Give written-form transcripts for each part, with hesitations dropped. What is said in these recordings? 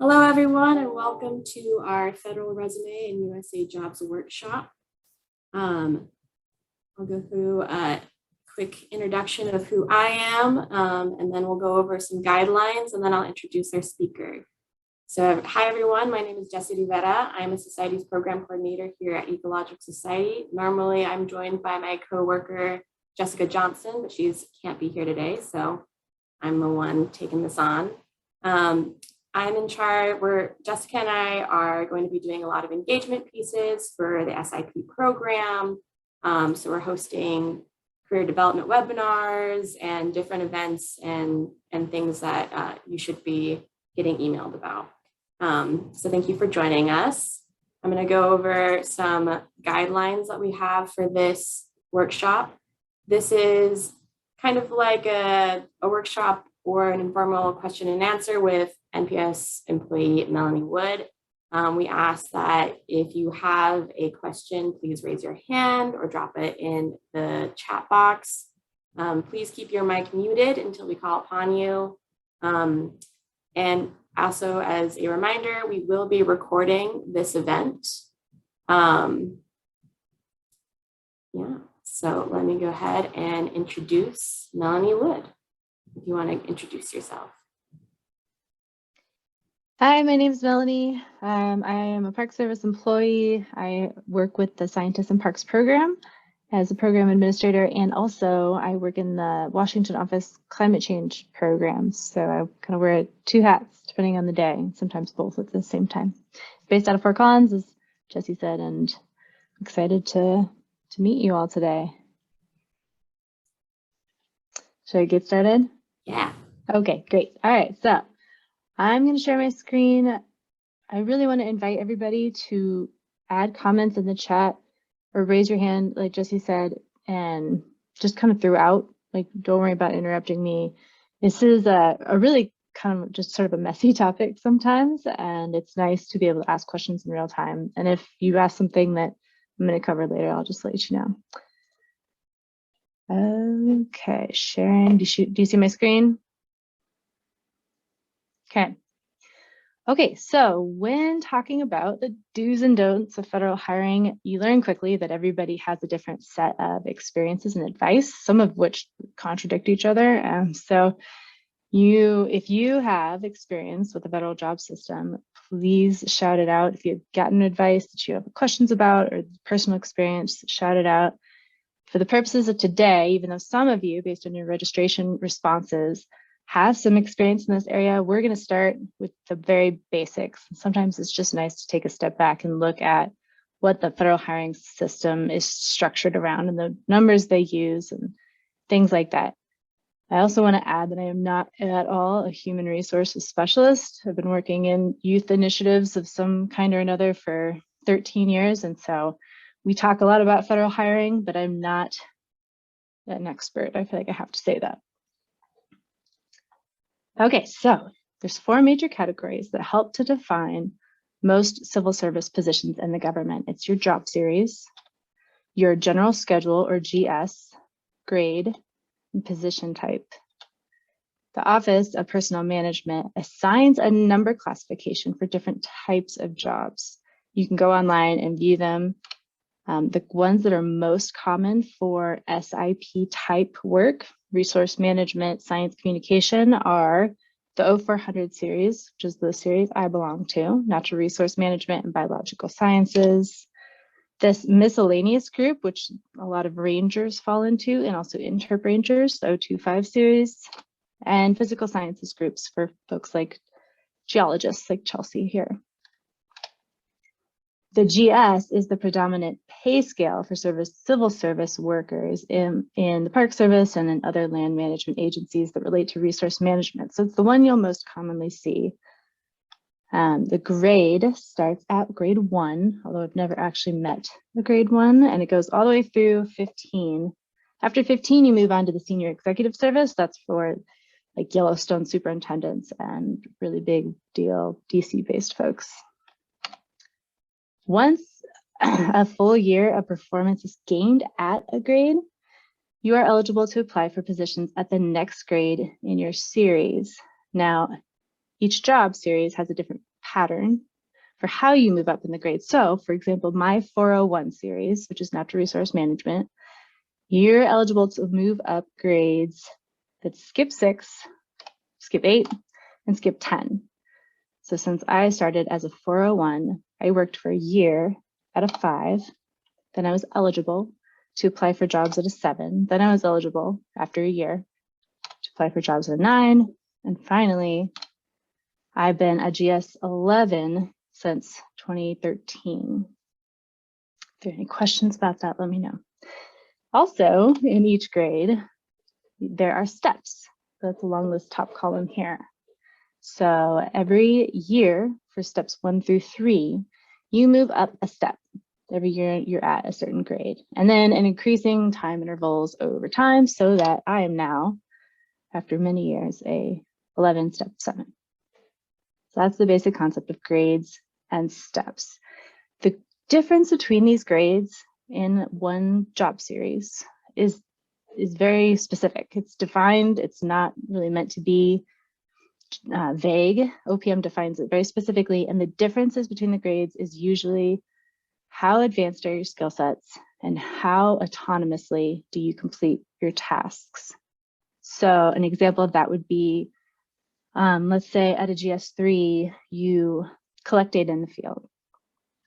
Hello, everyone, and welcome to our Federal Resume and USAJobs workshop. I'll go through a quick introduction of who I am, and then we'll go over some guidelines, and then I'll introduce our speaker. So, hi, everyone. My name is Jessie Rivera. I'm a Societies Program Coordinator here at Ecological Society. Normally, I'm joined by my coworker, Jessica Johnson, but she can't be here today, so I'm the one taking this on. I'm in charge, Jessica and I are going to be doing a lot of engagement pieces for the SIP program. So we're hosting career development webinars and different events and things that you should be getting emailed about. So thank you for joining us. I'm going to go over some guidelines that we have for this workshop. This is kind of like a workshop or an informal question and answer with NPS employee Melanie Wood. We ask that if you have a question, please raise your hand or drop it in the chat box. Please keep your mic muted until we call upon you. And also, as a reminder, we will be recording this event. So let me go ahead and introduce Melanie Wood. If you want to introduce yourself. Hi, my name is Melanie. I am a Park Service employee. I work with the Scientists in Parks program as a program administrator, and also I work in the Washington office climate change programs. So I kind of wear two hats depending on the day, sometimes both at the same time. Based out of Fort Collins, as Jessie said, and I'm excited to meet you all today. Should I get started? Yeah. Okay, great. All right, so I'm going to share my screen. I really want to invite everybody to add comments in the chat or raise your hand, like Jessie said, and just kind of throughout, like don't worry about interrupting me. This is a really kind of just sort of a messy topic sometimes, and it's nice to be able to ask questions in real time. And if you ask something that I'm going to cover later, I'll just let you know. Okay, sharing, do you see my screen? Okay, so when talking about the do's and don'ts of federal hiring, you learn quickly that everybody has a different set of experiences and advice, some of which contradict each other. So if you have experience with the federal job system, please shout it out. If you've gotten advice that you have questions about or personal experience, shout it out. For the purposes of today, even though some of you, based on your registration responses, have some experience in this area, we're going to start with the very basics. Sometimes it's just nice to take a step back and look at what the federal hiring system is structured around and the numbers they use and things like that. I also want to add that I am not at all a human resources specialist. I've been working in youth initiatives of some kind or another for 13 years. And so we talk a lot about federal hiring, but I'm not an expert. I feel like I have to say that. Okay, so there's four major categories that help to define most civil service positions in the government. It's your job series, your general schedule or GS, grade, and position type. The Office of Personnel Management assigns a number classification for different types of jobs. You can go online and view them. The ones that are most common for SIP type work, resource management, science communication, are the 0400 series, which is the series I belong to, natural resource management and biological sciences. This miscellaneous group, which a lot of rangers fall into, and also interp rangers, the 025 series, and physical sciences groups for folks like geologists like Chelsea here. The GS is the predominant pay scale for civil service workers in the Park Service and in other land management agencies that relate to resource management. So it's the one you'll most commonly see. The grade starts at grade 1, although I've never actually met a grade 1, and it goes all the way through 15. After 15, you move on to the senior executive service. That's for like Yellowstone superintendents and really big deal DC-based folks. Once a full year of performance is gained at a grade, you are eligible to apply for positions at the next grade in your series. Now, each job series has a different pattern for how you move up in the grades. So for example, my 401 series, which is natural resource management, you're eligible to move up grades that skip 6, skip 8, and skip 10. So since I started as a 401, I worked for a year at a 5, then I was eligible to apply for jobs at a 7, then I was eligible after a year to apply for jobs at a 9, and finally, I've been a GS 11 since 2013. If there are any questions about that, let me know. Also, in each grade, there are steps. That's along this top column here. So every year for steps 1 through 3, you move up a step. Every year you're at a certain grade. And then in increasing time intervals over time, so that I am now, after many years, a 11 step 7. So that's the basic concept of grades and steps. The difference between these grades in one job series is very specific. It's defined. It's not really meant to be vague. OPM defines it very specifically, and the differences between the grades is usually how advanced are your skill sets and how autonomously do you complete your tasks. So an example of that would be, let's say at a GS3, you collect data in the field.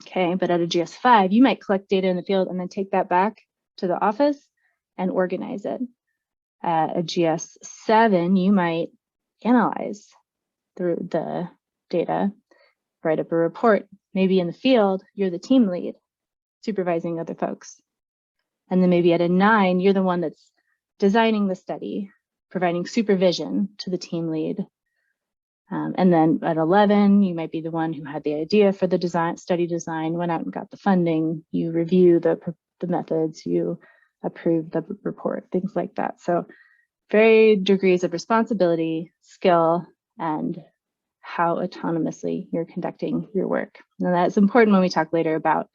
Okay, but at a GS5, you might collect data in the field and then take that back to the office and organize it. At a GS7, you might analyze the data, write up a report. Maybe in the field, you're the team lead, supervising other folks. And then maybe at a 9, you're the one that's designing the study, providing supervision to the team lead. And then at 11, you might be the one who had the idea for the study design, went out and got the funding, you review the methods, you approve the report, things like that. So varied degrees of responsibility, skill, and how autonomously you're conducting your work. Now that's important when we talk later about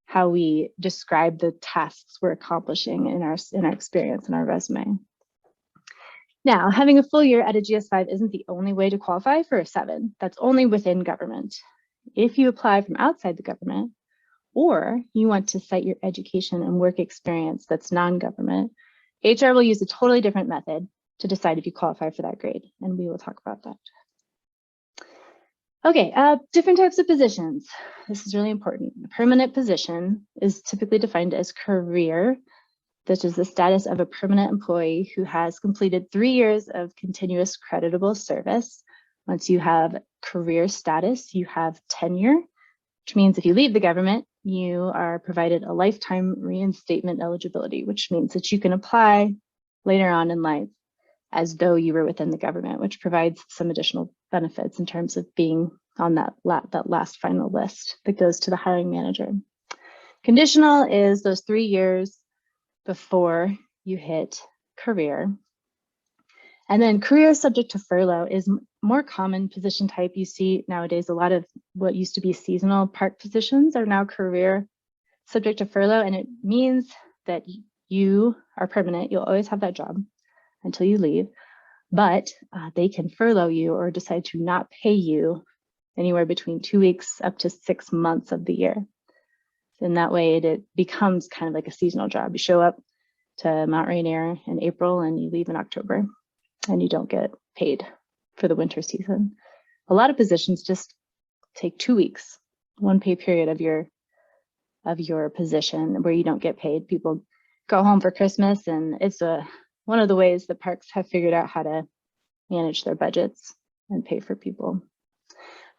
how we describe the tasks we're accomplishing in our experience in our resume. Now, having a full year at a GS5 isn't the only way to qualify for a 7. That's only within government. If you apply from outside the government, or you want to cite your education and work experience that's non-government, HR will use a totally different method to decide if you qualify for that grade, and we will talk about that. Okay, different types of positions. This is really important. A permanent position is typically defined as career. This is the status of a permanent employee who has completed 3 years of continuous creditable service. Once you have career status, you have tenure, which means if you leave the government, you are provided a lifetime reinstatement eligibility, which means that you can apply later on in life as though you were within the government, which provides some additional benefits in terms of being on that last final list that goes to the hiring manager. Conditional is those 3 years before you hit career. And then career subject to furlough is more common position type. You see nowadays a lot of what used to be seasonal park positions are now career subject to furlough, and it means that you are permanent. You'll always have that job until you leave, but they can furlough you or decide to not pay you anywhere between 2 weeks up to 6 months of the year. And that way it becomes kind of like a seasonal job. You show up to Mount Rainier in April and you leave in October, and you don't get paid for the winter season. A lot of positions just take 2 weeks, one pay period of your position where you don't get paid. People go home for Christmas, and it's one of the ways that parks have figured out how to manage their budgets and pay for people.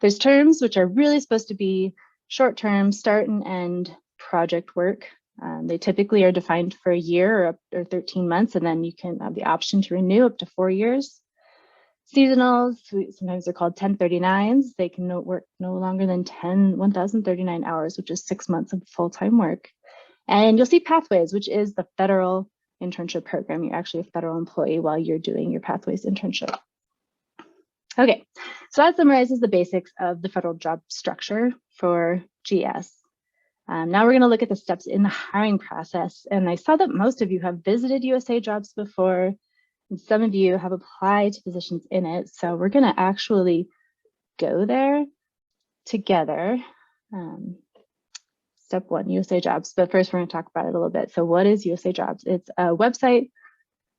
There's terms which are really supposed to be short-term, start and end project work. They typically are defined for a year or 13 months, and then you can have the option to renew up to 4 years. Seasonals, sometimes they're called 1039s. They can work no longer than 1,039 hours, which is 6 months of full-time work. And you'll see Pathways, which is the federal internship program. You're actually a federal employee while you're doing your Pathways internship. Okay, so that summarizes the basics of the federal job structure for GS. Now we're going to look at the steps in the hiring process. And I saw that most of you have visited USAJobs before, and some of you have applied to positions in it. So we're going to actually go there together. Step one, USAJobs. But first, we're going to talk about it a little bit. So what is USAJobs? It's a website.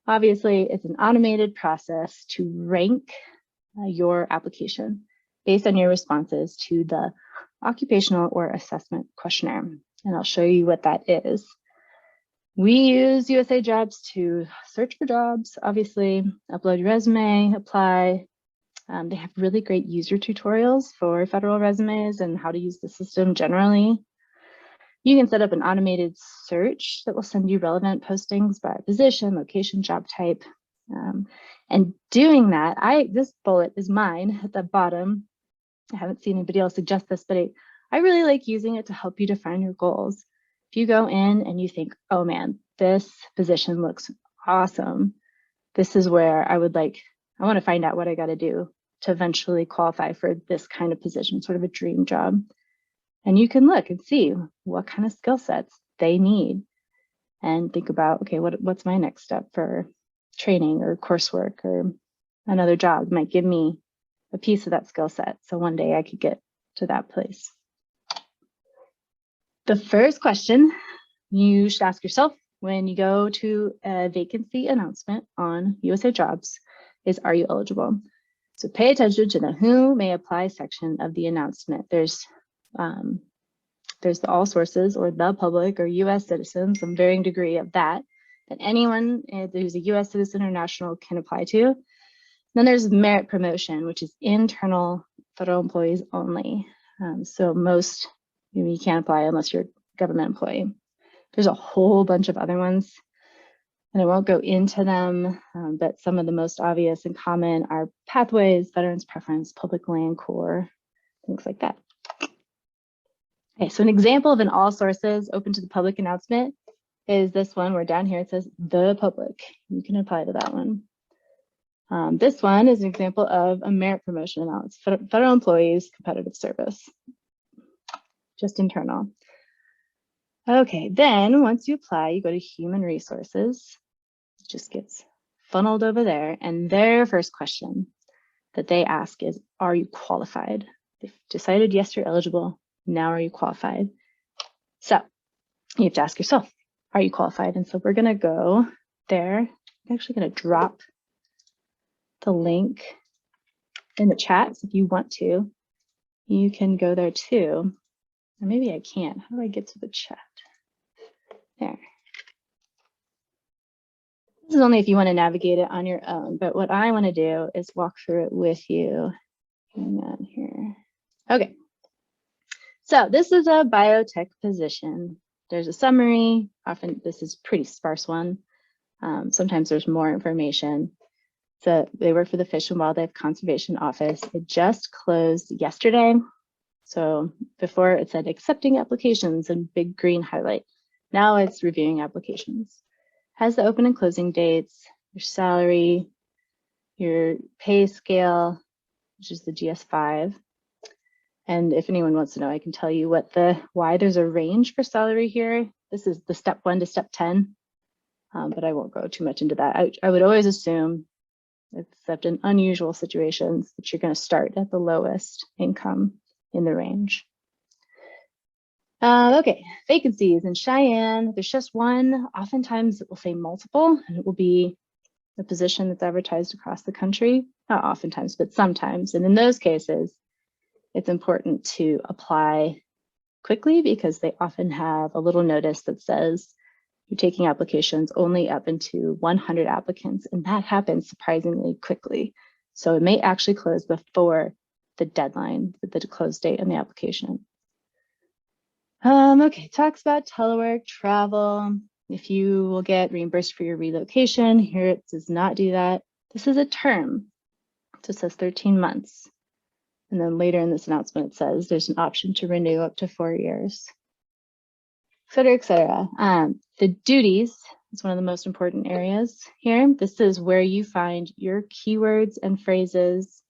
Obviously, it's an automated process to rank your application based on your responses to the occupational or assessment questionnaire. And I'll show you what that is. We use USAJobs to search for jobs, obviously, upload your resume, apply. They have really great user tutorials for federal resumes and how to use the system generally. You can set up an automated search that will send you relevant postings by position, location, job type. And doing that, this bullet is mine at the bottom. I haven't seen anybody else suggest this, but I really like using it to help you define your goals. If you go in and you think, oh man, this position looks awesome. This is where I want to find out what I got to do to eventually qualify for this kind of position, sort of a dream job. And you can look and see what kind of skill sets they need and think about, okay, what's my next step for training or coursework or another job that might give me a piece of that skill set. So one day I could get to that place. The first question you should ask yourself when you go to a vacancy announcement on USAJobs is, are you eligible? So pay attention to the who may apply section of the announcement. There's the all sources or the public or US citizens, some varying degree of that anyone who's a US citizen or national can apply to. Then there's merit promotion, which is internal federal employees only. So most, you can't apply unless you're a government employee. There's a whole bunch of other ones, and I won't go into them, but some of the most obvious and common are pathways, veterans preference, public land corps, things like that. Okay, so an example of an all sources open to the public announcement is this one where down here it says the public. You can apply to that one. This one is an example of a merit promotion allowance, federal employees, competitive service, just internal. Okay, then once you apply, you go to human resources. It just gets funneled over there. And their first question that they ask is, are you qualified? They've decided, yes, you're eligible. Now are you qualified? So you have to ask yourself, are you qualified? And so we're going to go there. I'm actually going to drop the link in the chat. So if you want to, you can go there too. Or maybe I can't. How do I get to the chat? There. This is only if you want to navigate it on your own, but what I want to do is walk through it with you. Hang on here. Okay. So this is a biotech position. There's a summary. Often this is a pretty sparse one. Sometimes there's more information. So they work for the Fish and Wildlife Conservation Office. It just closed yesterday. So before it said accepting applications and big green highlight. Now it's reviewing applications. Has the open and closing dates, your salary, your pay scale, which is the GS5. And if anyone wants to know, I can tell you why there's a range for salary here. This is the step 1 to step 10, but I won't go too much into that. I would always assume, except in unusual situations, that you're going to start at the lowest income in the range. Okay, vacancies in Cheyenne, there's just one. Oftentimes it will say multiple, and it will be a position that's advertised across the country. Not oftentimes, but sometimes. And in those cases, it's important to apply quickly because they often have a little notice that says you're taking applications only up into 100 applicants, and that happens surprisingly quickly. So it may actually close before the deadline, the close date on the application. Okay, talks about telework, travel. If you will get reimbursed for your relocation, here it does not do that. This is a term, so it says 13 months. And then later in this announcement, it says there's an option to renew up to 4 years, et cetera, et cetera. The duties is one of the most important areas here. This is where you find your keywords and phrases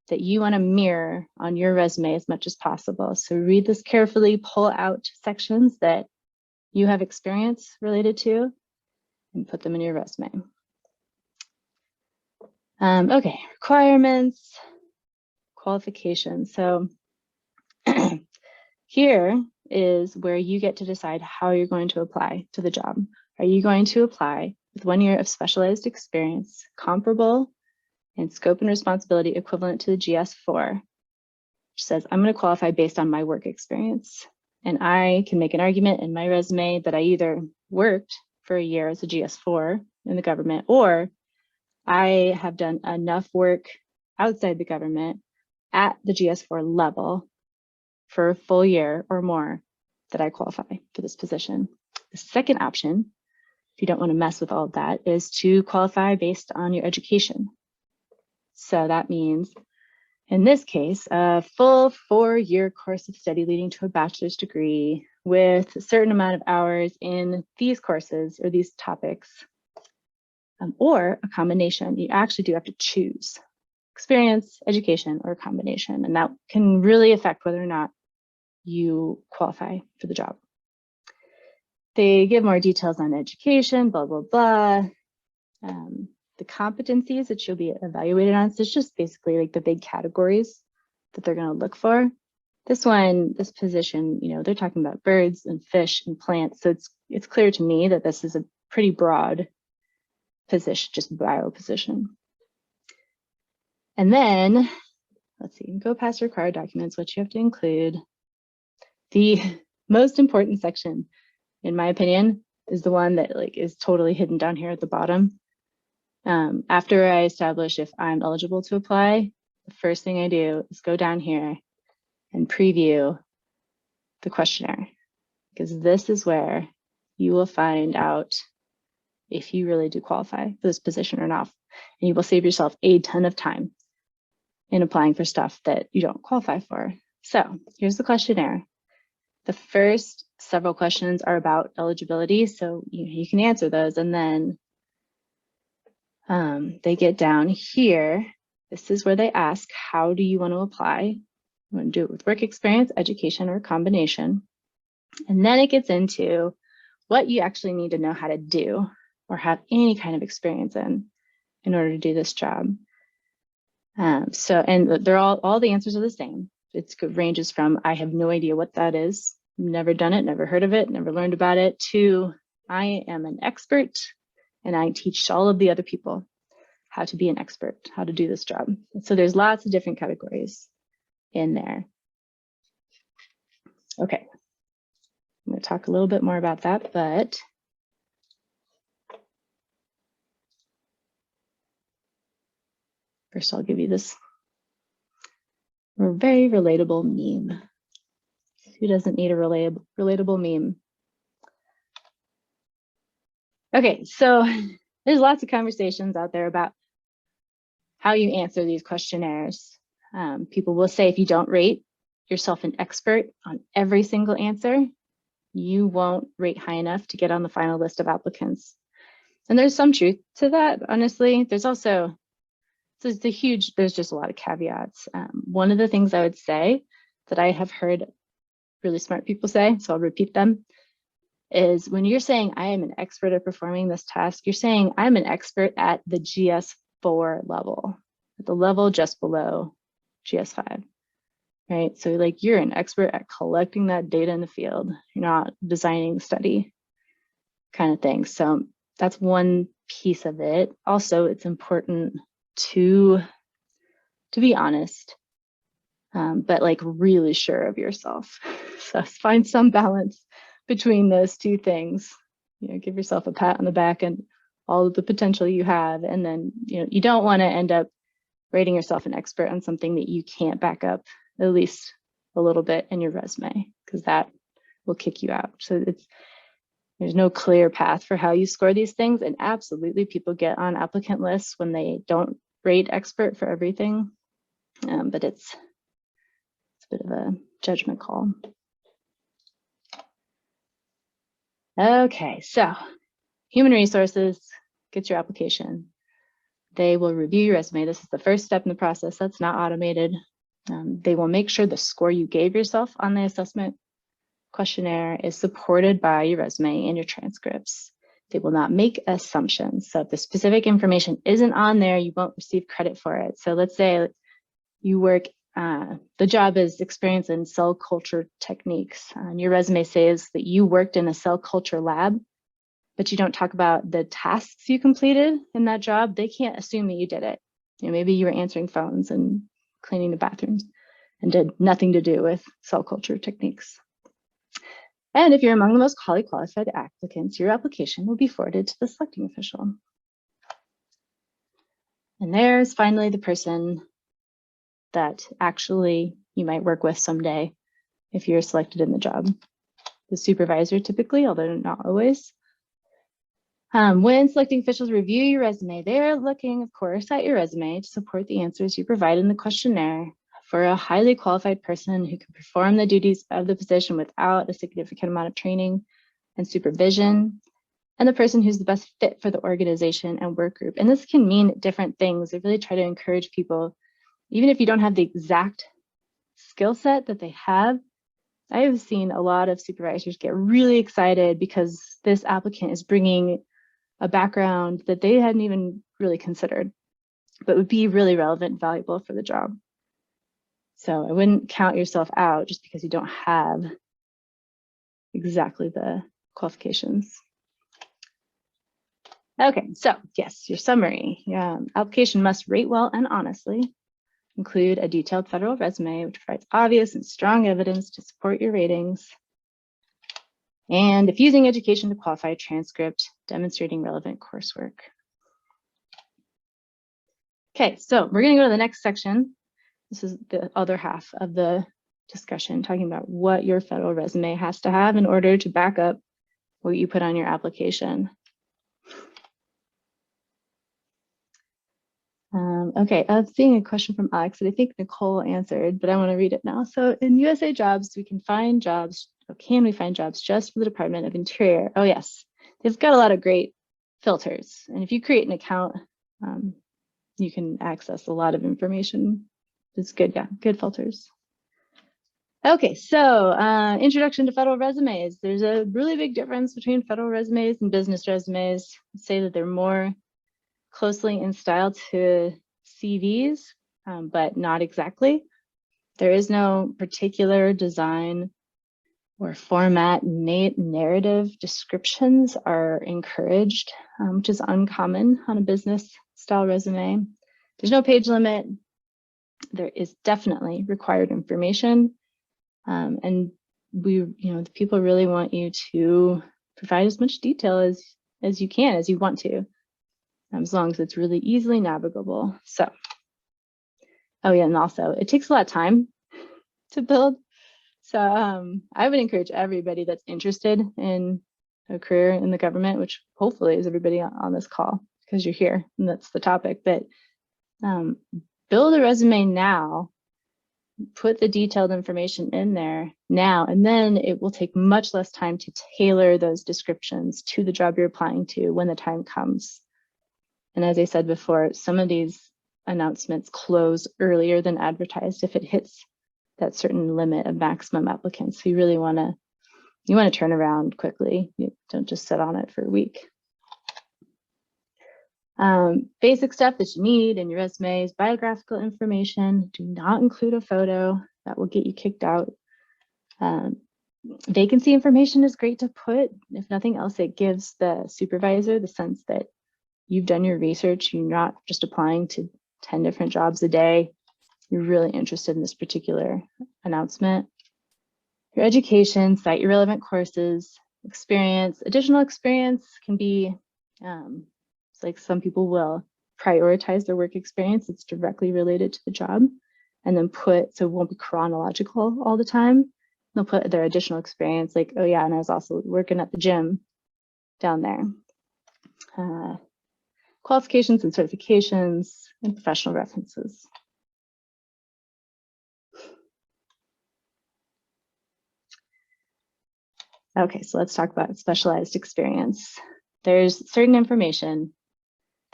that you want to mirror on your resume as much as possible. So read this carefully, pull out sections that you have experience related to, and put them in your resume. Okay, requirements, qualifications. So Here is where you get to decide how you're going to apply to the job. Are you going to apply with 1 year of specialized experience, comparable in scope and responsibility equivalent to the GS4, which says I'm going to qualify based on my work experience. And I can make an argument in my resume that I either worked for a year as a GS4 in the government, or I have done enough work outside the government at the GS4 level for a full year or more that I qualify for this position. The second option, if you don't want to mess with all of that, is to qualify based on your education. So that means, in this case, a full 4-year course of study leading to a bachelor's degree with a certain amount of hours in these courses or these topics, or a combination. You actually do have to choose experience, education, or a combination, and that can really affect whether or not you qualify for the job. They give more details on education, blah, blah, blah. The competencies that you'll be evaluated on, so it's just basically like the big categories that they're going to look for. This position, they're talking about birds and fish and plants. So it's clear to me that this is a pretty broad position, just bio position. And then, let's see, go past required documents, what you have to include. The most important section, in my opinion, is the one that is totally hidden down here at the bottom. After I establish if I'm eligible to apply, the first thing I do is go down here and preview the questionnaire, because this is where you will find out if you really do qualify for this position or not. And you will save yourself a ton of time in applying for stuff that you don't qualify for. So here's the questionnaire. The first several questions are about eligibility, so you can answer those, and then they get down here. This is where they ask, how do you want to apply? You want to do it with work experience, education, or a combination. And then it gets into what you actually need to know how to do or have any kind of experience in order to do this job. And they're all the answers are the same. It ranges from, I have no idea what that is, never done it, never heard of it, never learned about it, to I am an expert and I teach all of the other people how to be an expert, how to do this job. So there's lots of different categories in there. Okay, I'm going to talk a little bit more about that, but first I'll give you this very relatable meme. Who doesn't need a relatable meme? Okay, so there's lots of conversations out there about how you answer these questionnaires. People will say if you don't rate yourself an expert on every single answer, you won't rate high enough to get on the final list of applicants. And there's some truth to that, honestly. There's also, there's just a lot of caveats. One of the things I would say that I have heard really smart people say, so I'll repeat them, is when you're saying I am an expert at performing this task, you're saying I'm an expert at the GS4 level, at the level just below GS5, right? So you're an expert at collecting that data in the field. You're not designing the study kind of thing. So that's one piece of it. Also, it's important to be honest, but really sure of yourself. So find some balance between those two things. Give yourself a pat on the back and all of the potential you have. And then, you don't want to end up rating yourself an expert on something that you can't back up at least a little bit in your resume, because that will kick you out. So there's no clear path for how you score these things. And absolutely, people get on applicant lists when they don't rate expert for everything. But it's a bit of a judgment call. Okay, so human resources gets your application. They will review your resume. This is the first step in the process. That's not automated. They will make sure the score you gave yourself on the assessment questionnaire is supported by your resume and your transcripts. They will not make assumptions. So if the specific information isn't on there, you won't receive credit for it. So let's say you work the job is experience in cell culture techniques. And your resume says that you worked in a cell culture lab, but you don't talk about the tasks you completed in that job. They can't assume that you did it. Maybe you were answering phones and cleaning the bathrooms and did nothing to do with cell culture techniques. And if you're among the most highly qualified applicants, your application will be forwarded to the selecting official. And there's finally the person that actually you might work with someday if you're selected in the job. The supervisor typically, although not always. When selecting officials review your resume, they're looking, of course, at your resume to support the answers you provide in the questionnaire for a highly qualified person who can perform the duties of the position without a significant amount of training and supervision, and the person who's the best fit for the organization and work group. And this can mean different things. I really try to encourage people, even if you don't have the exact skill set that they have. I have seen a lot of supervisors get really excited because this applicant is bringing a background that they hadn't even really considered, but would be really relevant and valuable for the job. So I wouldn't count yourself out just because you don't have exactly the qualifications. Okay, so yes, your summary. Your application must rate well and honestly, include a detailed federal resume, which provides obvious and strong evidence to support your ratings. And if using education to qualify, a transcript demonstrating relevant coursework. Okay, so we're going to go to the next section. This is the other half of the discussion, talking about what your federal resume has to have in order to back up what you put on your application. Okay, I'm seeing a question from Alex that I think Nicole answered, but I want to read it now. So in USAJobs, we can find jobs, or can we find jobs just for the Department of Interior? Oh yes, they've got a lot of great filters. And if you create an account, you can access a lot of information. It's good, yeah, good filters. Okay, so introduction to federal resumes. There's a really big difference between federal resumes and business resumes. I'd say that they're more closely in style to CVs, but not exactly. There is no particular design or format. Narrative descriptions are encouraged, which is uncommon on a business style resume. There's no page limit. There is definitely required information. And the people really want you to provide as much detail as you can, as you want to, as long as it's really easily navigable. So, oh yeah, and also it takes a lot of time to build. So I would encourage everybody that's interested in a career in the government, which hopefully is everybody on this call because you're here and that's the topic, but build a resume now, put the detailed information in there now, and then it will take much less time to tailor those descriptions to the job you're applying to when the time comes. And as I said before, some of these announcements close earlier than advertised if it hits that certain limit of maximum applicants. So you really want to turn around quickly. You don't just sit on it for a week. Basic stuff that you need in your resume is biographical information. Do not include a photo. That will get you kicked out. Vacancy information is great to put. If nothing else, it gives the supervisor the sense that you've done your research. You're not just applying to 10 different jobs a day. You're really interested in this particular announcement. Your education, cite your relevant courses, experience. Additional experience can be, it's like some people will prioritize their work experience that's directly related to the job and then so it won't be chronological all the time. They'll put their additional experience like, oh yeah, and I was also working at the gym down there. Qualifications and certifications and professional references. Okay, so let's talk about specialized experience. There's certain information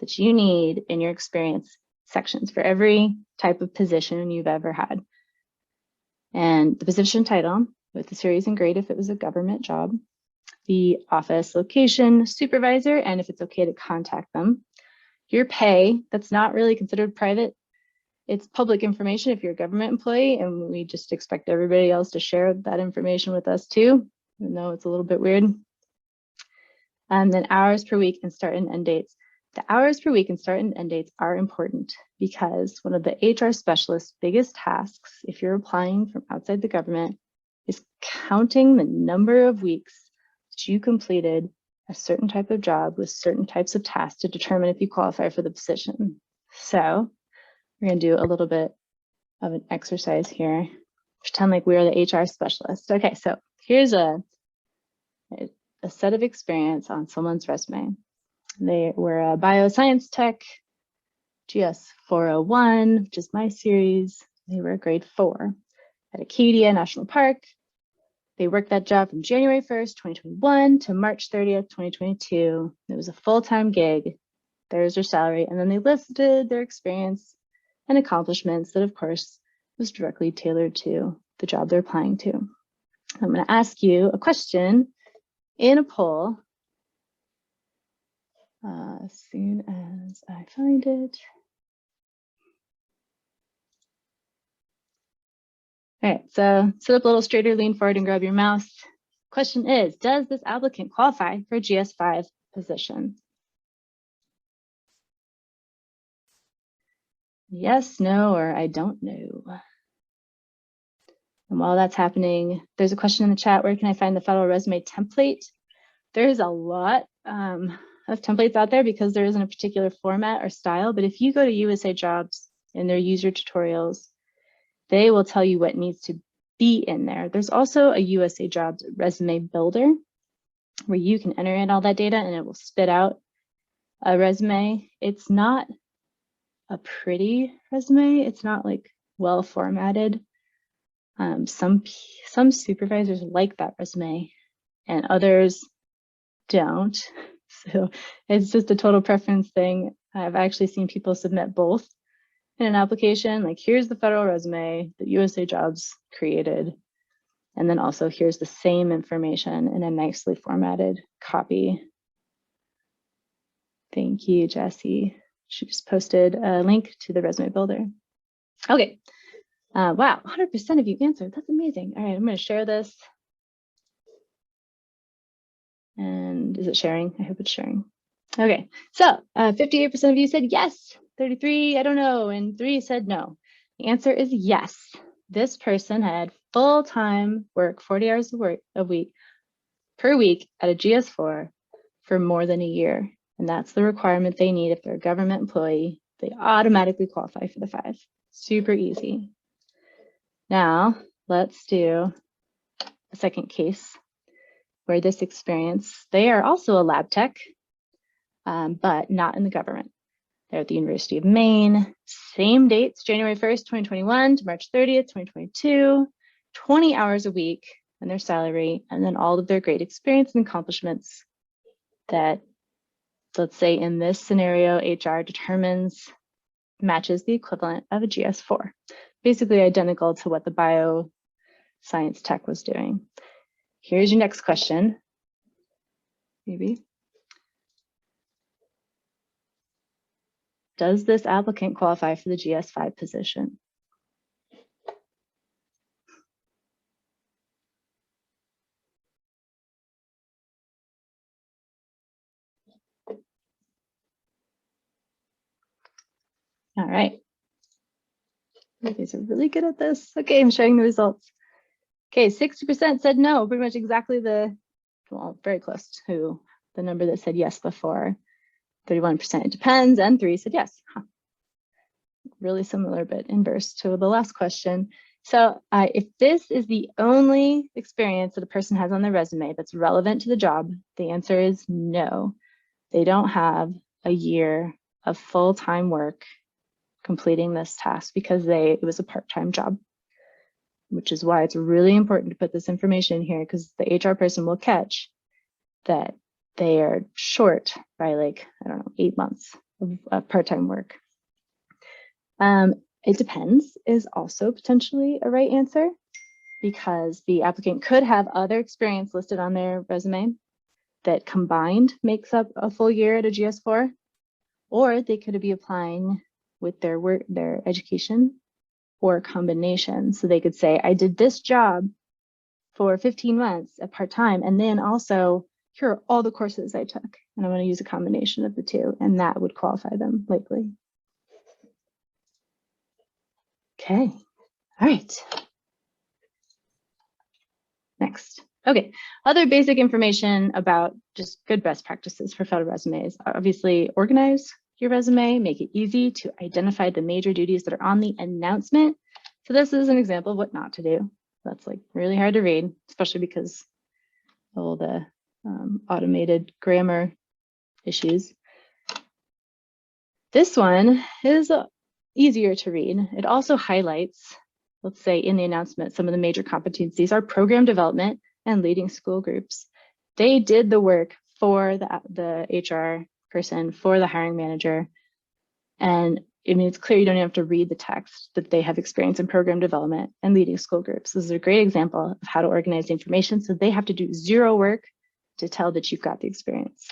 that you need in your experience sections for every type of position you've ever had. And the position title with the series and grade if it was a government job, the office location, supervisor, and if it's okay to contact them. Your pay, that's not really considered private. It's public information if you're a government employee, and we just expect everybody else to share that information with us too, even though it's a little bit weird. And then hours per week and start and end dates. The hours per week and start and end dates are important because one of the HR specialist's biggest tasks, if you're applying from outside the government, is counting the number of weeks that you completed a certain type of job with certain types of tasks to determine if you qualify for the position. So we're going to do a little bit of an exercise here. Pretend like we are the HR specialist. Okay, so here's a set of experience on someone's resume. They were a bioscience tech, GS 401, which is my series. They were a grade 4 at Acadia National Park. They worked that job from January 1st, 2021 to March 30th, 2022. It was a full-time gig. There's their salary. And then they listed their experience and accomplishments that, of course, was directly tailored to the job they're applying to. I'm going to ask you a question in a poll as soon as I find it. All right, so sit up a little straighter, lean forward, and grab your mouse. Question is, does this applicant qualify for a GS5 position? Yes, no, or I don't know. And while that's happening, there's a question in the chat, where can I find the federal resume template? There's a lot of templates out there because there isn't a particular format or style, but if you go to USAJobs in their user tutorials, they will tell you what needs to be in there. There's also a USAJobs resume builder where you can enter in all that data and it will spit out a resume. It's not a pretty resume. It's not like well formatted. Some supervisors like that resume and others don't. So it's just a total preference thing. I've actually seen people submit both in an application, like here's the federal resume that USAJobs created, and then also here's the same information in a nicely formatted copy. Thank you, Jessie. She just posted a link to the resume builder. Okay, wow, 100% of you answered. That's amazing. All right, I'm going to share this. And is it sharing? I hope it's sharing. Okay, so 58% of you said yes, 33, I don't know, and 3 said no. The answer is yes. This person had full-time work, 40 hours per week at a GS4 for more than a year. And that's the requirement they need if they're a government employee. They automatically qualify for the 5. Super easy. Now, let's do a second case where this experience, they are also a lab tech, but not in the government. They're at the University of Maine, same dates, January 1st, 2021 to March 30th, 2022, 20 hours a week and their salary, and then all of their great experience and accomplishments that, let's say in this scenario, HR determines matches the equivalent of a GS4, basically identical to what the bioscience tech was doing. Here's your next question, maybe. Does this applicant qualify for the GS5 position? All right. You guys are really good at this. Okay, I'm showing the results. Okay, 60% said no, pretty much exactly well, very close to the number that said yes before. 31% it depends, and 3 said yes. Huh. Really similar, but inverse to the last question. So if this is the only experience that a person has on their resume that's relevant to the job, the answer is no. They don't have a year of full-time work completing this task because it was a part-time job, which is why it's really important to put this information in here, because the HR person will catch that they are short by like, I don't know, 8 months of part-time work. It depends is also potentially a right answer, because the applicant could have other experience listed on their resume that combined makes up a full year at a GS4, or they could be applying with their work, their education, or a combination. So they could say, I did this job for 15 months at part-time, and then also here are all the courses I took, and I'm going to use a combination of the two, and that would qualify them likely. Okay, all right. Next. Okay, other basic information about just good best practices for federal resumes. Obviously, organize your resume, make it easy to identify the major duties that are on the announcement. So this is an example of what not to do. That's like really hard to read, especially because of all the automated grammar issues. This one is easier to read. It also highlights, let's say in the announcement, some of the major competencies are program development and leading school groups. They did the work for the HR person, for the hiring manager. And I mean, it's clear you don't have to read the text that they have experience in program development and leading school groups. This is a great example of how to organize the information. So they have to do zero work to tell that you've got the experience.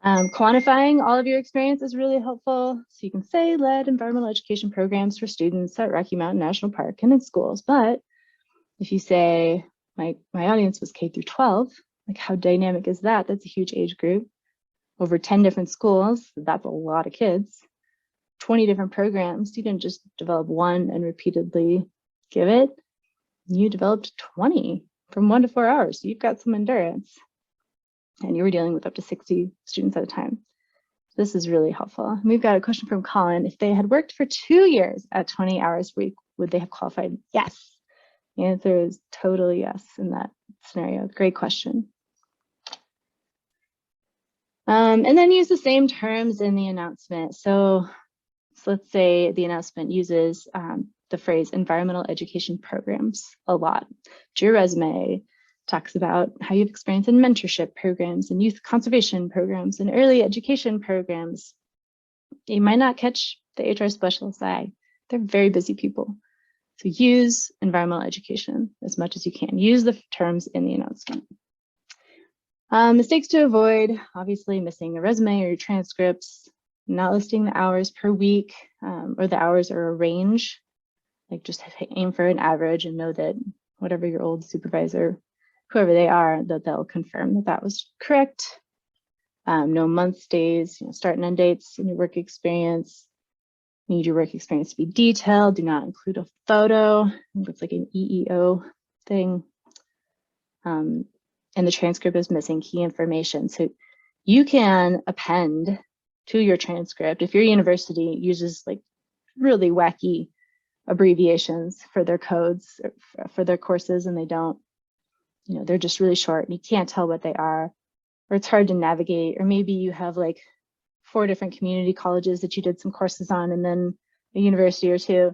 Quantifying all of your experience is really helpful. So you can say led environmental education programs for students at Rocky Mountain National Park and in schools. But if you say my audience was K through 12, like how dynamic is that? That's a huge age group. Over 10 different schools, that's a lot of kids. 20 different programs. You didn't just develop one and repeatedly give it. You developed 20 from 1 to 4 hours. So you've got some endurance. And you were dealing with up to 60 students at a time. This is really helpful. And we've got a question from Colin. If they had worked for 2 years at 20 hours a week, would they have qualified? Yes. The answer is totally yes in that scenario. Great question. And then use the same terms in the announcement. So let's say the announcement uses the phrase environmental education programs a lot. Your resume talks about how you've experienced in mentorship programs and youth conservation programs and early education programs. You might not catch the HR specialist's eye. They're very busy people. So use environmental education as much as you can. Use the terms in the announcement. Mistakes to avoid, obviously missing your resume or your transcripts, not listing the hours per week or the hours are a range. Like just aim for an average and know that whatever your old supervisor, whoever they are, that they'll confirm that that was correct. No months, days, start and end dates in your work experience. You need your work experience to be detailed. Do not include a photo. I think it's like an EEO thing. And the transcript is missing key information. So you can append to your transcript, if your university uses like really wacky abbreviations for their codes, for their courses, and they don't, they're just really short and you can't tell what they are, or it's hard to navigate, or maybe you have like 4 different community colleges that you did some courses on and then a university or 2,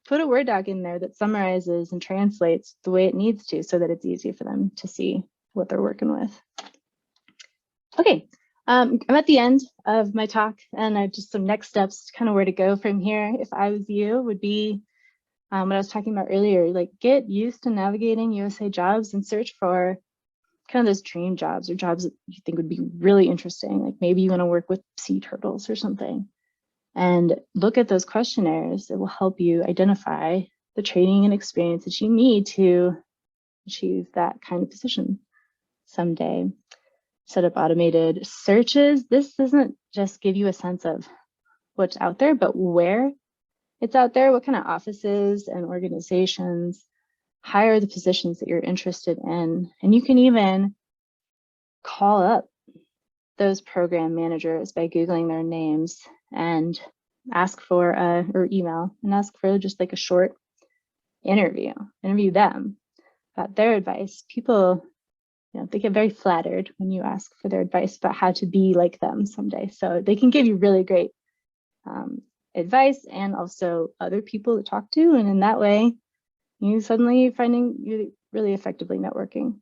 put a Word doc in there that summarizes and translates the way it needs to so that it's easy for them to see what they're working with. Okay, I'm at the end of my talk and I just some next steps, kind of where to go from here. If I was you, would be what I was talking about earlier, like get used to navigating USAJobs and search for kind of those dream jobs or jobs that you think would be really interesting. Like maybe you want to work with sea turtles or something, and look at those questionnaires. It will help you identify the training and experience that you need to achieve that kind of position someday. Set up automated searches. This doesn't just give you a sense of what's out there, but where it's out there, what kind of offices and organizations hire the positions that you're interested in. And you can even call up those program managers by Googling their names and ask for or email and ask for just like a short interview them about their advice. People, they get very flattered when you ask for their advice about how to be like them someday. So they can give you really great advice and also other people to talk to. And in that way, you suddenly finding you really effectively networking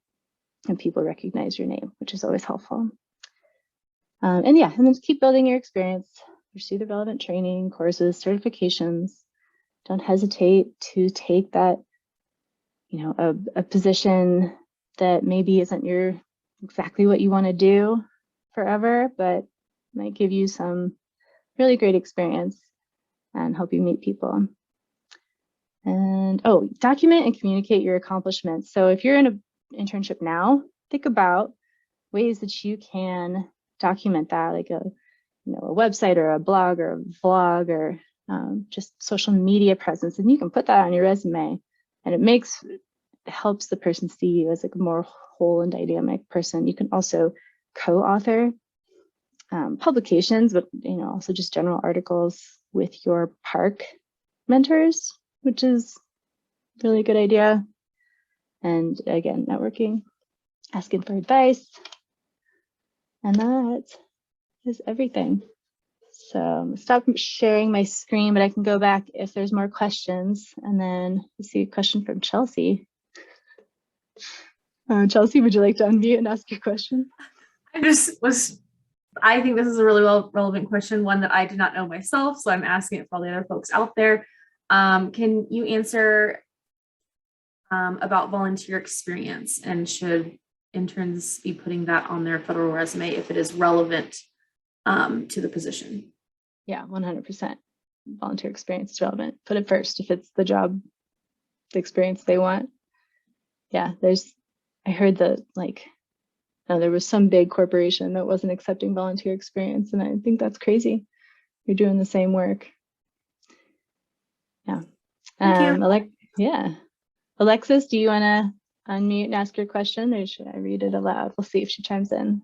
and people recognize your name, which is always helpful. And then just keep building your experience, pursue the relevant training, courses, certifications. Don't hesitate to take that, a position that maybe isn't exactly what you want to do forever, but might give you some really great experience and help you meet people. And oh, document and communicate your accomplishments. So if you're in an internship now, think about ways that you can document that, like a website or a blog or a vlog or just social media presence, and you can put that on your resume, and it helps the person see you as like a more whole and dynamic person. You can also co-author publications, but also just general articles with your PARC mentors, which is a really good idea. And again, networking, asking for advice, and that is everything. So I'm gonna stop sharing my screen, but I can go back if there's more questions. And then I see a question from Chelsea. Chelsea, would you like to unmute and ask your question? I think this is a really relevant question, one that I did not know myself, so I'm asking it for all the other folks out there. Can you answer about volunteer experience, and should interns be putting that on their federal resume if it is relevant to the position? Yeah, 100%. Volunteer experience is relevant. Put it first if it's the job, the experience they want. Yeah, I heard that there was some big corporation that wasn't accepting volunteer experience, and I think that's crazy. You're doing the same work. Yeah. Thank you. Alexis, do you want to unmute and ask your question, or should I read it aloud? We'll see if she chimes in.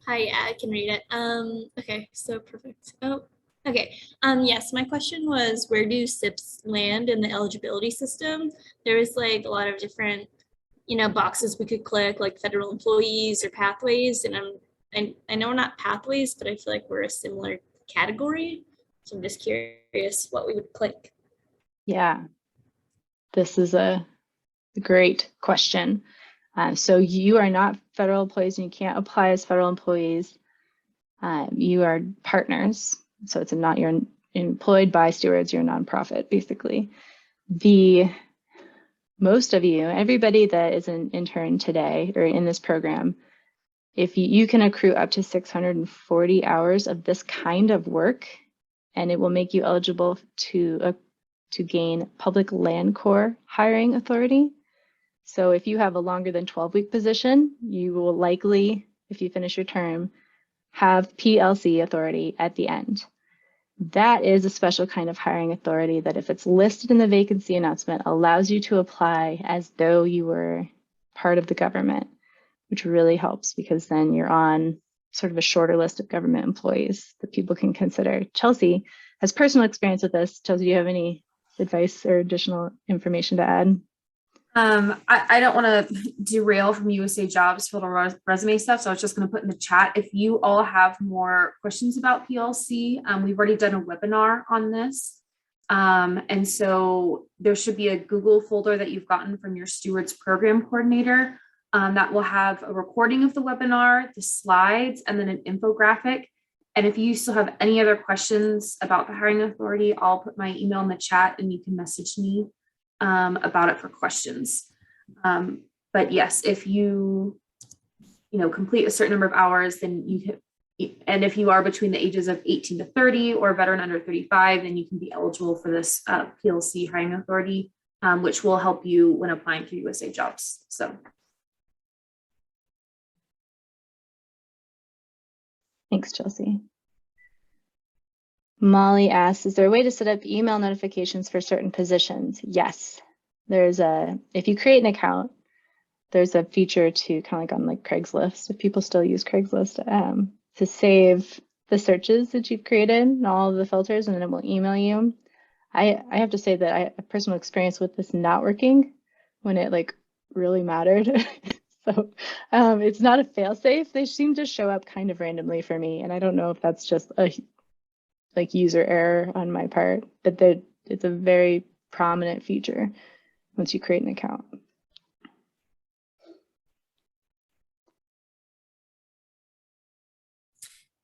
Hi, yeah, I can read it. Okay, so perfect. Oh, okay. Yes, my question was, where do SIPs land in the eligibility system? There was like a lot of different, boxes we could click, like federal employees or pathways, and I know we're not pathways, but I feel like we're a similar category. So I'm just curious what we would click. Yeah, this is a great question. So you are not federal employees and you can't apply as federal employees. You are partners. So you're employed by stewards, you're a nonprofit, basically. Most of you, everybody that is an intern today or in this program, if you can accrue up to 640 hours of this kind of work, and it will make you eligible to gain public land corps hiring authority. So if you have a longer than 12-week position, you will likely, if you finish your term, have PLC authority at the end. That is a special kind of hiring authority that, if it's listed in the vacancy announcement, allows you to apply as though you were part of the government, which really helps because then you're on sort of a shorter list of government employees that people can consider. Chelsea has personal experience with this. Chelsea, do you have any advice or additional information to add? I don't want to derail from USAJobs for the resume stuff, so I was just going to put in the chat, if you all have more questions about PLC, we've already done a webinar on this. And so there should be a Google folder that you've gotten from your Stewards Program Coordinator that will have a recording of the webinar, the slides, and then an infographic. And if you still have any other questions about the hiring authority, I'll put my email in the chat and you can message me about it for questions. But yes, if you complete a certain number of hours, then you can, and if you are between the ages of 18 to 30 or a veteran under 35, then you can be eligible for this PLC hiring authority, which will help you when applying to USAJobs. So. Thanks, Chelsea. Molly asks, is there a way to set up email notifications for certain positions? Yes, if you create an account, there's a feature to kind of like on Craigslist, if people still use Craigslist, to save the searches that you've created and all of the filters, and then it will email you. I have to say that I have personal experience with this not working when it really mattered. So it's not a fail-safe. They seem to show up kind of randomly for me, and I don't know if that's just a user error on my part, but it's a very prominent feature once you create an account.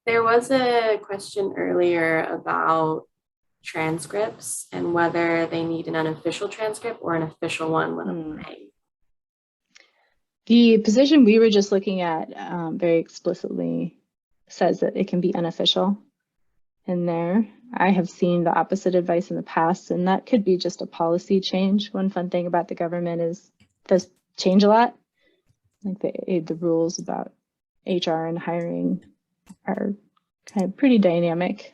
There was a question earlier about transcripts and whether they need an unofficial transcript or an official one when applying. The position we were just looking at very explicitly says that it can be unofficial. in there. I have seen the opposite advice in the past, and that could be just a policy change. One fun thing about the government is those change a lot. Like the rules about HR and hiring are kind of pretty dynamic.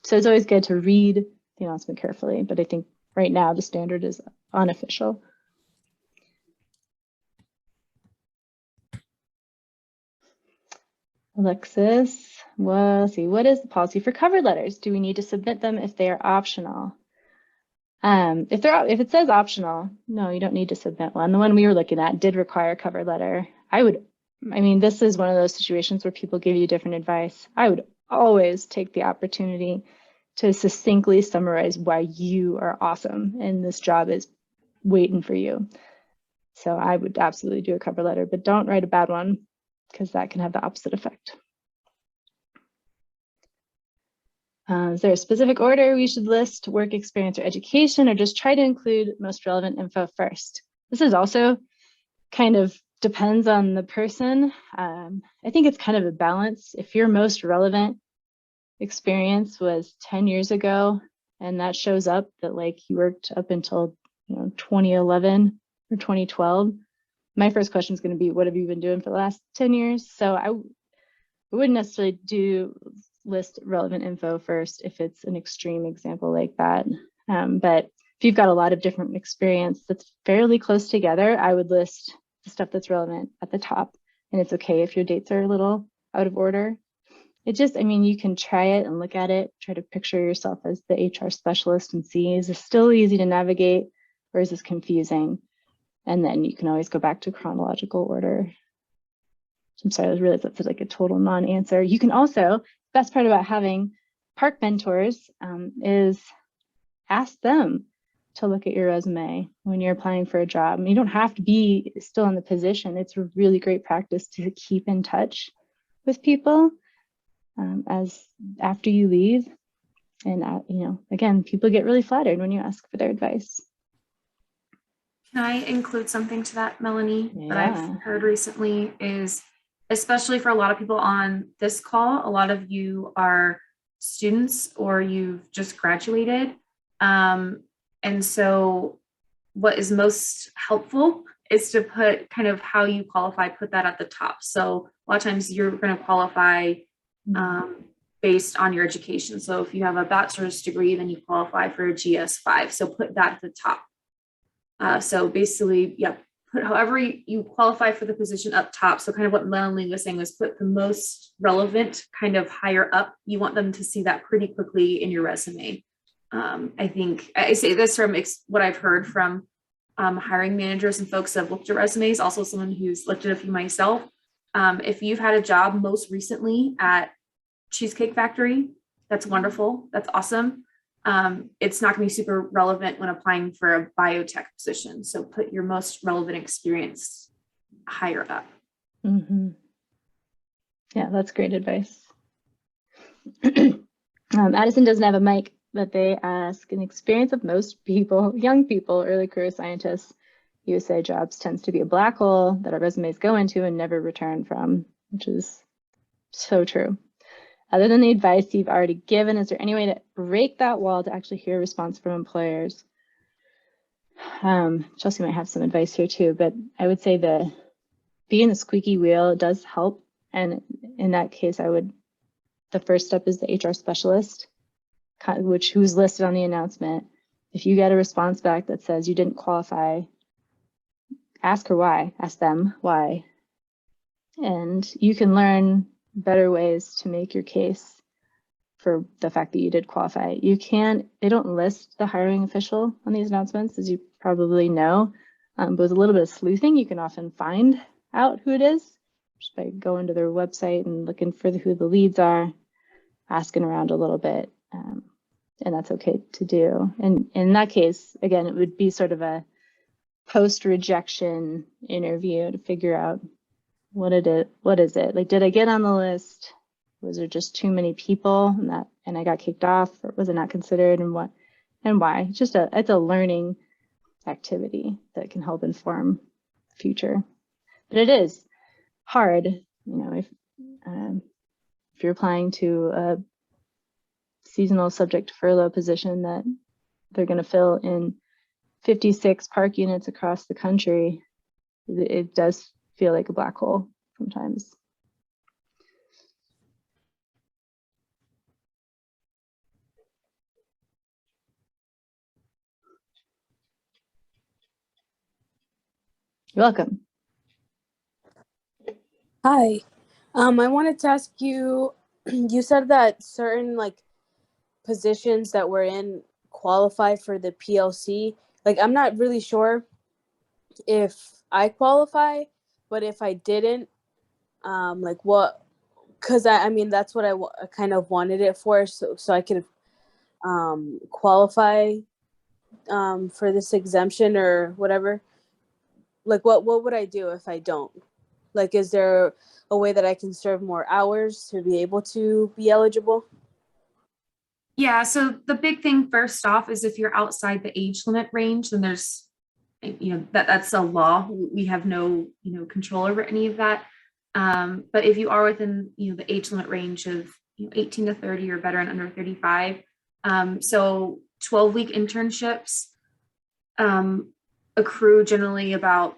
So it's always good to read the announcement carefully, but I think right now the standard is unofficial. Alexis, well, let's see, what is the policy for cover letters? Do we need to submit them if they are optional? If it says optional, no, you don't need to submit one. The one we were looking at did require a cover letter. I mean, this is one of those situations where people give you different advice. I would always take the opportunity to succinctly summarize why you are awesome and this job is waiting for you. So I would absolutely do a cover letter, but don't write a bad one because that can have the opposite effect. Is there a specific order we should list work experience or education, or just try to include most relevant info first? This is also kind of depends on the person. I think it's kind of a balance. If your most relevant experience was 10 years ago, and that shows up that like you worked up until 2011 or 2012, my first question is going to be, what have you been doing for the last 10 years? So I wouldn't necessarily list relevant info first if it's an extreme example like that. But if you've got a lot of different experience that's fairly close together, I would list the stuff that's relevant at the top. And it's okay if your dates are a little out of order. I mean, you can try it and look at it, try to picture yourself as the HR specialist and see, is this still easy to navigate or is this confusing? And then you can always go back to chronological order. I'm sorry, I realized that's like a total non-answer. You can also, best part about having Park mentors is ask them to look at your resume when you're applying for a job. You don't have to be still in the position. It's a really great practice to keep in touch with people as after you leave. And again, people get really flattered when you ask for their advice. Can I include something to that, Melanie, that Yeah. I've heard recently is, especially for a lot of people on this call, a lot of you are students or you've just graduated. And so what is most helpful is to put kind of how you qualify, put that at the top. So a lot of times you're going to qualify based on your education. So if you have a bachelor's degree, then you qualify for a GS5. So put that at the top. So basically, put however you qualify for the position up top. So kind of what Melanie was saying was put the most relevant kind of higher up. You want them to see that pretty quickly in your resume. I think I say this from what I've heard from hiring managers and folks that have looked at resumes, also someone who's looked at a few myself. If you've had a job most recently at Cheesecake Factory, that's wonderful. That's awesome. It's not going to be super relevant when applying for a biotech position. So put your most relevant experience higher up. Mm-hmm. Yeah, that's great advice. Addison doesn't have a mic, but they ask, an experience of most people, young people, early career scientists, USAJobs tends to be a black hole that our resumes go into and never return from, which is so true. Other than the advice you've already given, is there any way to break that wall to actually hear a response from employers? Chelsea might have some advice here too, but I would say being the squeaky wheel does help. And in that case, the first step is the HR specialist, who's listed on the announcement. If you get a response back that says you didn't qualify, ask her why, ask them why. And you can learn better ways to make your case for the fact that you did qualify. They don't list the hiring official on these announcements, as you probably know, but with a little bit of sleuthing, you can often find out who it is just by going to their website and looking for who the leads are, asking around a little bit, and that's okay to do. And in that case, again, it would be sort of a post-rejection interview to figure out what is it? Like, did I get on the list? Was there just too many people and I got kicked off, or was it not considered, and what and why? It's a learning activity that can help inform the future. But it is hard, if you're applying to seasonal subject furlough position that they're going to fill in 56 park units across the country, it does feel like a black hole sometimes. You're welcome. Hi. I wanted to ask you, you said that certain like positions that we're in qualify for the PLC. Like, I'm not really sure if I qualify, but if I didn't, like what, because I mean, that's what I kind of wanted it for, so I could qualify for this exemption or whatever. Like, what would I do if I don't? Like, is there a way that I can serve more hours to be able to be eligible? Yeah, so the big thing first off is if you're outside the age limit range, then there's, that's a law. We have no, control over any of that. But if you are within, the age limit range of 18 to 30 or better and under 35, so 12-week internships accrue generally about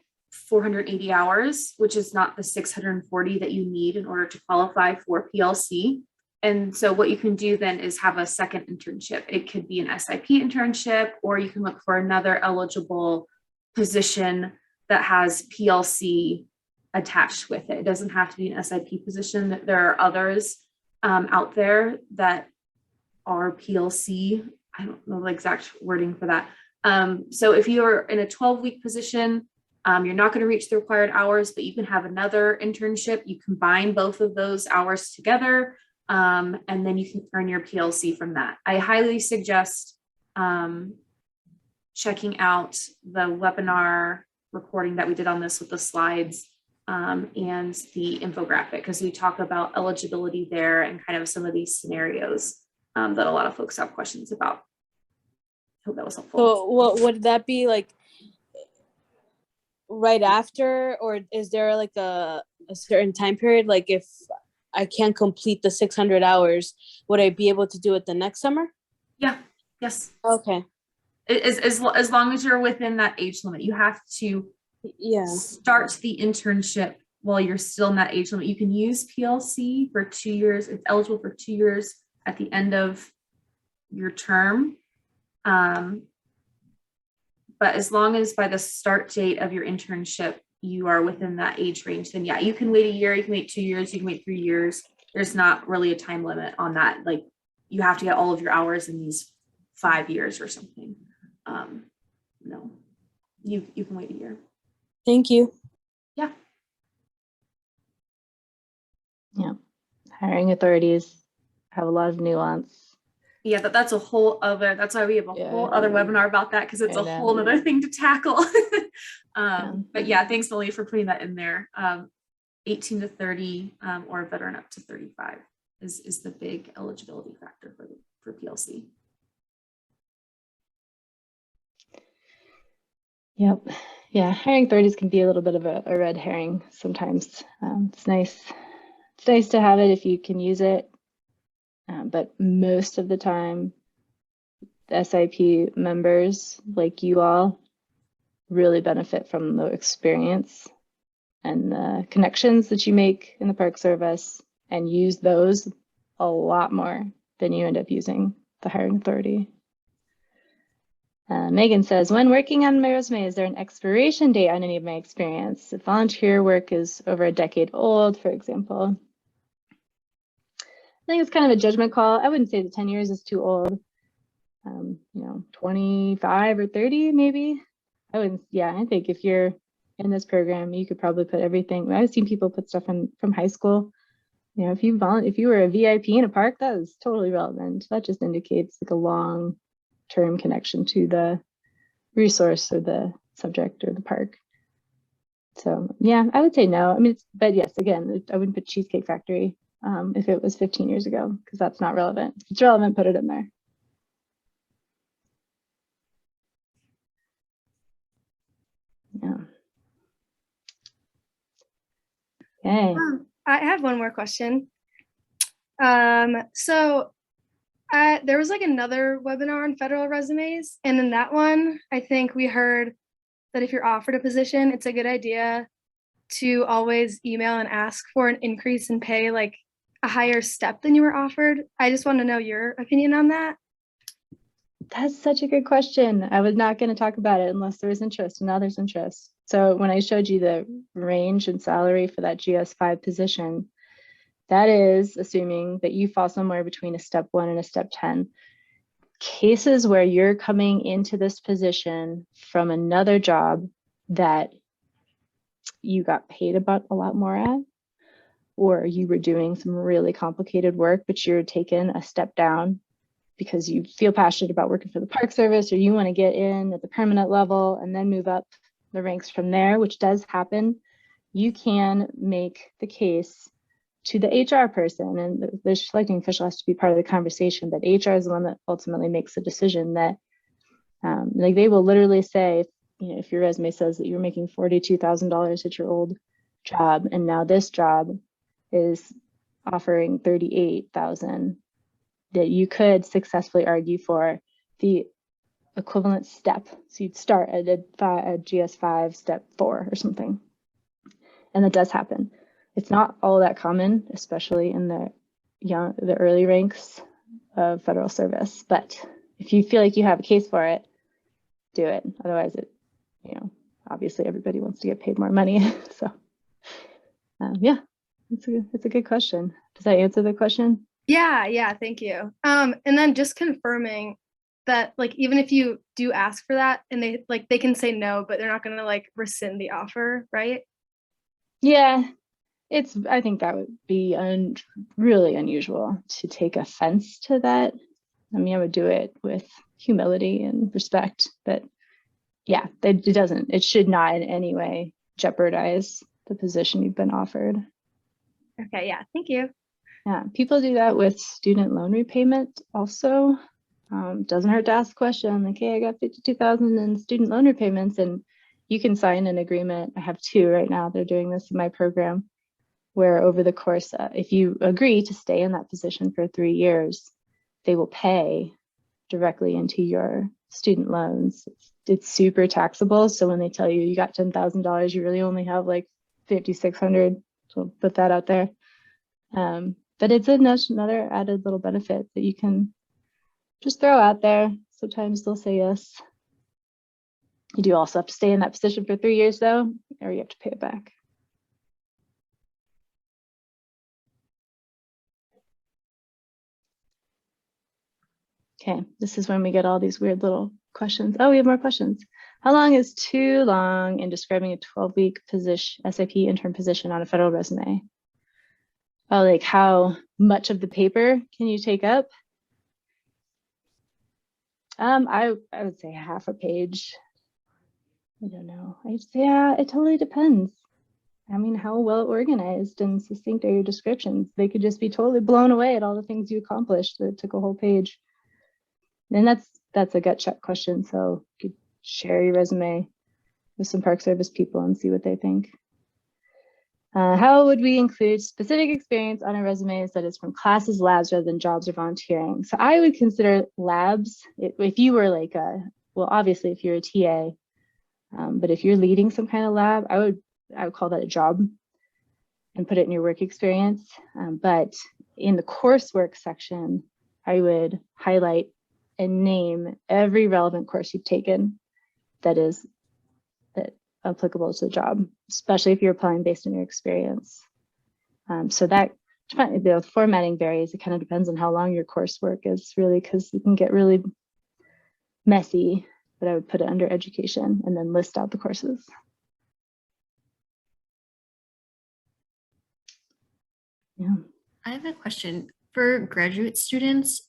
480 hours, which is not the 640 that you need in order to qualify for PLC. And so what you can do then is have a second internship. It could be an SIP internship, or you can look for another eligible position that has PLC attached with it. It doesn't have to be an SIP position. There are others out there that are PLC. I don't know the exact wording for that. So if you're in a 12-week position, you're not going to reach the required hours, but you can have another internship. You combine both of those hours together, and then you can earn your PLC from that. I highly suggest checking out the webinar recording that we did on this with the slides and the infographic, because we talk about eligibility there and kind of some of these scenarios that a lot of folks have questions about. I hope that was helpful. So what would that be, like right after, or is there like a certain time period? Like, if I can't complete the 600 hours, would I be able to do it the next summer? Yeah. Yes. Okay. As long as you're within that age limit, you have to start the internship while you're still in that age limit. You can use PLC for 2 years. It's eligible for 2 years at the end of your term. But as long as by the start date of your internship, you are within that age range, then yeah, you can wait a year, you can wait 2 years, you can wait 3 years. There's not really a time limit on that. Like, you have to get all of your hours in these 5 years or something. No, you can wait a year. Thank you. Yeah. Yeah. Hiring authorities have a lot of nuance. Yeah, that's a whole other, that's why we have a whole other webinar about that, because it's a whole other thing to tackle. But yeah, thanks, Melanie, for putting that in there. 18 to 30 or a veteran up to 35 is the big eligibility factor for PLC. Yep. Yeah, hiring 30s can be a little bit of a red herring sometimes. It's nice. It's nice to have it if you can use it. But most of the time, the SIP members like you all really benefit from the experience and the connections that you make in the Park Service, and use those a lot more than you end up using the hiring authority. Megan says, when working on my resume, is there an expiration date on any of my experience? If volunteer work is over a decade old, for example. I think it's kind of a judgment call. I wouldn't say that 10 years is too old. 25 or 30 maybe. I think if you're in this program, you could probably put everything. I've seen people put stuff from high school. If you were a VIP in a park, that is totally relevant. That just indicates like a long-term connection to the resource or the subject or the park. So yeah, I would say no. I mean, but yes, again, I wouldn't put Cheesecake Factory if it was 15 years ago, because that's not relevant. If it's relevant, put it in there. Yeah. Okay. I have one more question. So There was like another webinar on federal resumes, and in that one, I think we heard that if you're offered a position, it's a good idea to always email and ask for an increase in pay, like a higher step than you were offered. I just want to know your opinion on that. That's such a good question. I was not going to talk about it unless there was interest, and now there's interest. So when I showed you the range and salary for that GS5 position, that is assuming that you fall somewhere between a step 1 and a step 10. Cases where you're coming into this position from another job that you got paid about a lot more at, or you were doing some really complicated work, but you're taking a step down because you feel passionate about working for the Park Service, or you want to get in at the permanent level and then move up the ranks from there, which does happen, you can make the case to the HR person, and the selecting official has to be part of the conversation, but HR is the one that ultimately makes the decision that like they will literally say, you know, if your resume says that you're making $42,000 at your old job and now this job is offering $38,000, that you could successfully argue for the equivalent step. So you'd start at a GS5 step 4 or something. And that does happen. It's not all that common, especially in the early ranks of federal service. But if you feel like you have a case for it, do it. Otherwise, obviously everybody wants to get paid more money. So yeah, it's a good question. Does that answer the question? Yeah, thank you. And then just confirming that, like, even if you do ask for that and they can say no, but they're not going to like rescind the offer, right? Yeah, I think that would be really unusual to take offense to that. I mean, I would do it with humility and respect, but yeah, it should not in any way jeopardize the position you've been offered. Okay, yeah, thank you. Yeah, people do that with student loan repayment also. Doesn't hurt to ask a question like, hey, I got $52,000 in student loan repayments, and you can sign an agreement. I have 2 right now. They're doing this in my program, where over the course, if you agree to stay in that position for 3 years, they will pay directly into your student loans. It's super taxable. So when they tell you you got $10,000, you really only have like $5,600. So put that out there. But it's another added little benefit that you can just throw out there. Sometimes they'll say yes. You do also have to stay in that position for 3 years though, or you have to pay it back. Okay, this is when we get all these weird little questions. Oh, we have more questions. How long is too long in describing a 12-week position, SAP intern position on a federal resume? Oh, like how much of the paper can you take up? I would say half a page. I don't know. Yeah, it totally depends. I mean, how well organized and succinct are your descriptions? They could just be totally blown away at all the things you accomplished that took a whole page. And that's a gut check question. So you could share your resume with some Park Service people and see what they think. How would we include specific experience on our resumes that is from classes, labs, rather than jobs or volunteering? So I would consider labs, if you were like well, obviously if you're a TA, but if you're leading some kind of lab, I would call that a job and put it in your work experience. But in the coursework section, I would highlight and name every relevant course you've taken that is applicable to the job, especially if you're applying based on your experience. So that the formatting varies. It kind of depends on how long your coursework is, really, because it can get really messy. But I would put it under education and then list out the courses. Yeah. I have a question for graduate students.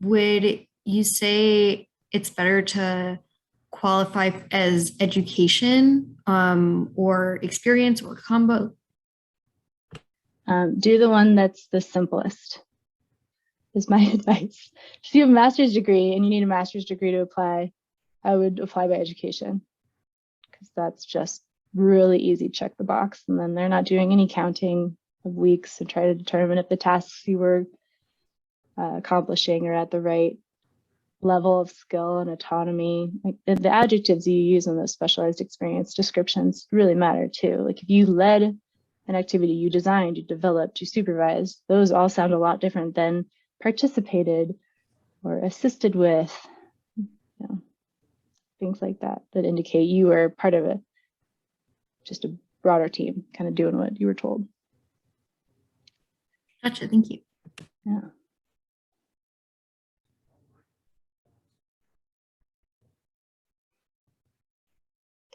Would you say it's better to qualify as education or experience or combo? Do the one that's the simplest is my advice. If you have a master's degree and you need a master's degree to apply, I would apply by education, because that's just really easy. Check the box, and then they're not doing any counting of weeks to try to determine if the tasks you were accomplishing or at the right level of skill and autonomy. Like the adjectives you use in those specialized experience descriptions really matter too. Like if you led an activity, you designed, you developed, you supervised, those all sound a lot different than participated or assisted with, you know, things like that that indicate you were part of just a broader team, kind of doing what you were told. Gotcha. Thank you. Yeah.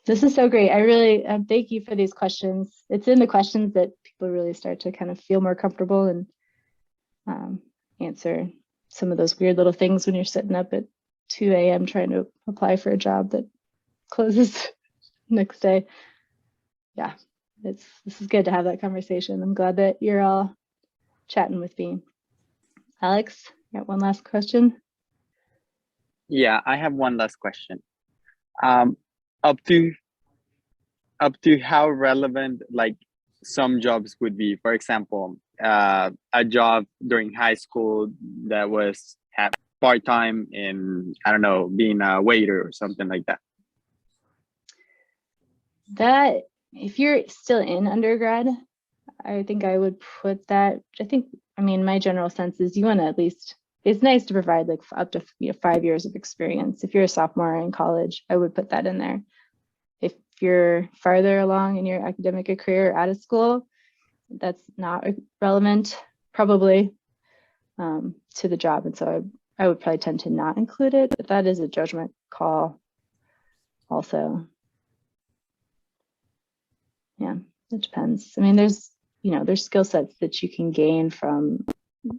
This is so great. I really thank you for these questions. It's in the questions that people really start to kind of feel more comfortable and answer some of those weird little things when you're sitting up at 2 a.m. trying to apply for a job that closes next day. Yeah, this is good to have that conversation. I'm glad that you're all chatting with me. Alex, you got one last question? Yeah, I have one last question. Up to how relevant like some jobs would be. For example, a job during high school that was part-time in, I don't know, being a waiter or something like that. That, if you're still in undergrad, I think I would put that, I mean, my general sense is you want to at least, it's nice to provide like up to 5 years of experience. If you're a sophomore in college, I would put that in there. If you're farther along in your academic career out of school, that's not relevant probably to the job. And so I would probably tend to not include it, but that is a judgment call also. Yeah, it depends. I mean, there's skill sets that you can gain from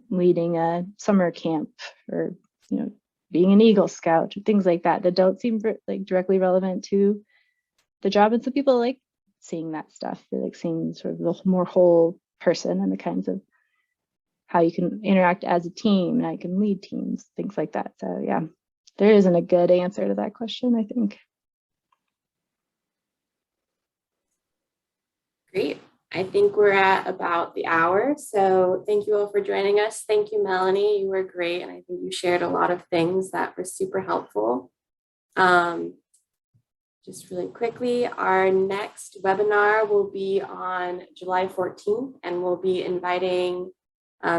leading a summer camp or, being an Eagle Scout or things like that that don't seem like directly relevant to the job. And some people like seeing that stuff. They like seeing sort of the more whole person and the kinds of how you can interact as a team and how you can lead teams, things like that. So yeah, there isn't a good answer to that question, I think. Great. I think we're at about the hour. So thank you all for joining us. Thank you, Melanie. You were great. And I think you shared a lot of things that were super helpful. Just really quickly, our next webinar will be on July 14th, and we'll be inviting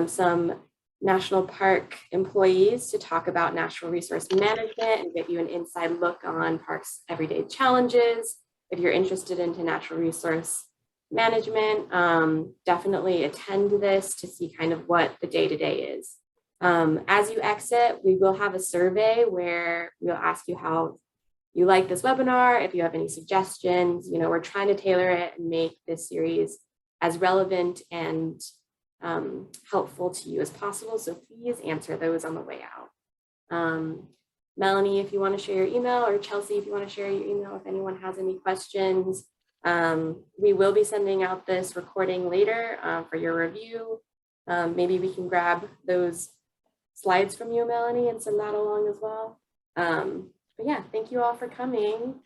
some national park employees to talk about natural resource management and give you an inside look on parks' everyday challenges. If you're interested into natural resource management, definitely attend this to see kind of what the day-to-day is. As you exit, we will have a survey where we'll ask you how you like this webinar, if you have any suggestions. We're trying to tailor it and make this series as relevant and helpful to you as possible. So please answer those on the way out. Melanie, if you want to share your email, or Chelsea, if you want to share your email, if anyone has any questions. We will be sending out this recording later for your review. Maybe we can grab those slides from you, Melanie, and send that along as well. But yeah, thank you all for coming.